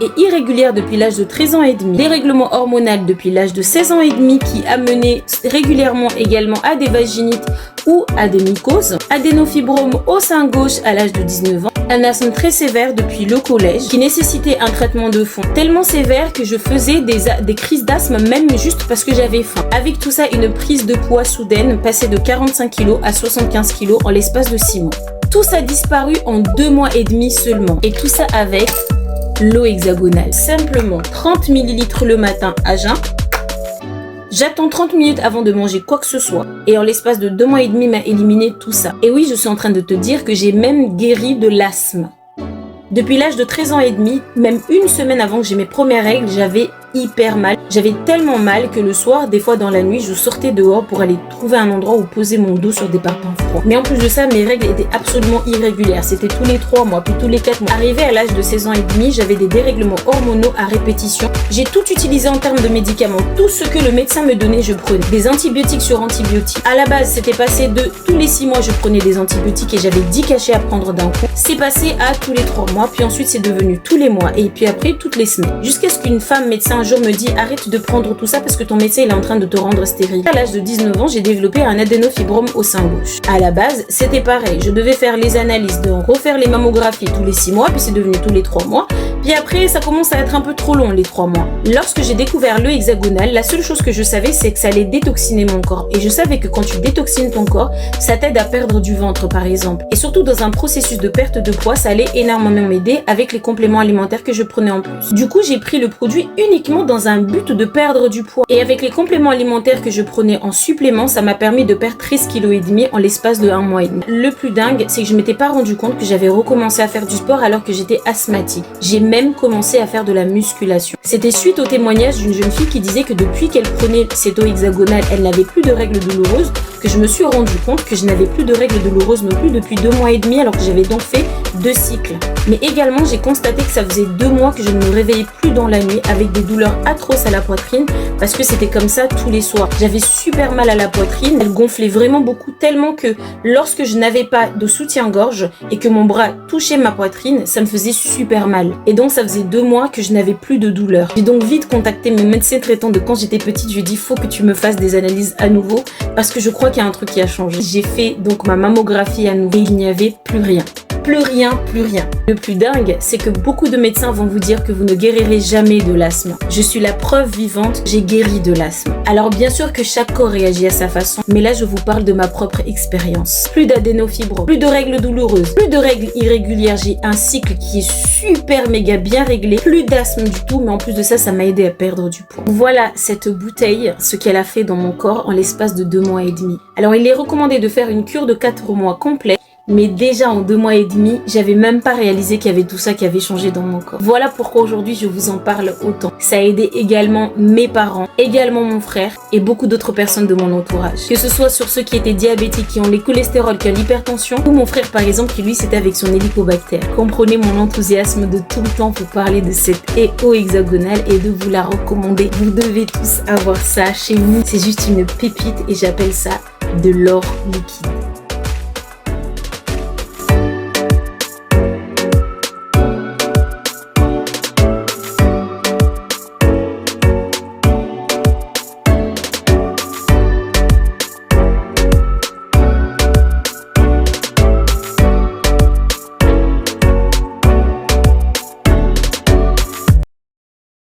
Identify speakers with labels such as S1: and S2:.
S1: été irrégulière depuis l'âge de 13 ans et demi, dérèglement hormonal depuis l'âge de 16 ans et demi qui a mené régulièrement également à des vaginites ou à des mycoses, adénofibrome au sein gauche à l'âge de 19 ans, un asthme très sévère depuis le collège qui nécessitait un traitement de fond tellement sévère que je faisais des crises d'asthme même juste parce que j'avais faim. Avec tout ça, une prise de poids soudaine passée de 45 kg à 75 kg en l'espace de 6 mois. Tout ça a disparu en 2 mois et demi seulement. Et tout ça avec l'eau hexagonale. Simplement 30 ml le matin à jeun. J'attends 30 minutes avant de manger quoi que ce soit. Et en l'espace de 2 mois et demi m'a éliminé tout ça. Et oui, je suis en train de te dire que j'ai même guéri de l'asthme. Depuis l'âge de 13 ans et demi, même une semaine avant que j'ai mes premières règles, j'avais hyper mal. J'avais tellement mal que le soir, des fois dans la nuit, je sortais dehors pour aller trouver un endroit où poser mon dos sur des parpaings froids. Mais en plus de ça, mes règles étaient absolument irrégulières. C'était tous les 3 mois, puis tous les 4 mois. Arrivé à l'âge de 16 ans et demi, j'avais des dérèglements hormonaux à répétition. J'ai tout utilisé en termes de médicaments. Tout ce que le médecin me donnait, je prenais. Des antibiotiques sur antibiotiques. À la base, c'était passé de tous les 6 mois, je prenais des antibiotiques et j'avais 10 cachets à prendre d'un coup. C'est passé à tous les 3 mois, puis ensuite c'est devenu tous les mois et puis après toutes les semaines. Jusqu'à ce qu'une femme médecin un jour me dit arrête de prendre tout ça parce que ton médecin il est en train de te rendre stérile. À l'âge de 19 ans, j'ai développé un adénofibrome au sein gauche. À la base, c'était pareil. Je devais faire les analyses, de refaire les mammographies tous les 6 mois, puis c'est devenu tous les 3 mois. Puis après, ça commence à être un peu trop long les 3 mois. Lorsque j'ai découvert le hexagonal, la seule chose que je savais, c'est que ça allait détoxiner mon corps. Et je savais que quand tu détoxines ton corps, ça t'aide à perdre du ventre par exemple. Et surtout dans un processus de perte de poids, ça allait énormément m'aider avec les compléments alimentaires que je prenais en plus. Du coup, j'ai pris le produit uniquement dans un but de perdre du poids. Et avec les compléments alimentaires que je prenais en supplément, ça m'a permis de perdre 13,5 kg en l'espace de 1 mois et demi. Le plus dingue, c'est que je m'étais pas rendu compte que j'avais recommencé à faire du sport alors que j'étais asthmatique. J'ai même commencé à faire de la musculation. C'était suite au témoignage d'une jeune fille qui disait que depuis qu'elle prenait cette eau hexagonale, elle n'avait plus de règles douloureuses, que je me suis rendu compte que je n'avais plus de règles douloureuses non plus depuis 2 mois et demi alors que j'avais donc fait 2 cycles. Mais également, j'ai constaté que ça faisait 2 mois que je ne me réveillais plus dans la nuit avec des douleurs atroces à la poitrine parce que c'était comme ça tous les soirs. J'avais super mal à la poitrine, elle gonflait vraiment beaucoup tellement que lorsque je n'avais pas de soutien-gorge et que mon bras touchait ma poitrine, ça me faisait super mal. Et donc ça faisait 2 mois que je n'avais plus de douleur. J'ai donc vite contacté mes médecins traitants de quand j'étais petite. Je lui ai dit faut que tu me fasses des analyses à nouveau parce que je crois qu'il y a un truc qui a changé. J'ai fait donc ma mammographie à nouveau et il n'y avait plus rien. Plus rien, plus rien. Le plus dingue, c'est que beaucoup de médecins vont vous dire que vous ne guérirez jamais de l'asthme. Je suis la preuve vivante, j'ai guéri de l'asthme. Alors bien sûr que chaque corps réagit à sa façon, mais là je vous parle de ma propre expérience. Plus d'adénofibrome, plus de règles douloureuses, plus de règles irrégulières, j'ai un cycle qui est super méga bien réglé, plus d'asthme du tout, mais en plus de ça, ça m'a aidé à perdre du poids. Voilà cette bouteille, ce qu'elle a fait dans mon corps en l'espace de 2 mois et demi. Alors il est recommandé de faire une cure de 4 mois complète. Mais déjà en 2 mois et demi, j'avais même pas réalisé qu'il y avait tout ça qui avait changé dans mon corps. Voilà pourquoi aujourd'hui je vous en parle autant. Ça a aidé également mes parents, également mon frère et beaucoup d'autres personnes de mon entourage. Que ce soit sur ceux qui étaient diabétiques, qui ont les cholestérols, qui ont l'hypertension, ou mon frère par exemple qui lui c'était avec son hélicobactère. Comprenez mon enthousiasme de tout le temps pour parler de cette eau hexagonale et de vous la recommander. Vous devez tous avoir ça chez vous. C'est juste une pépite et j'appelle ça de l'or liquide.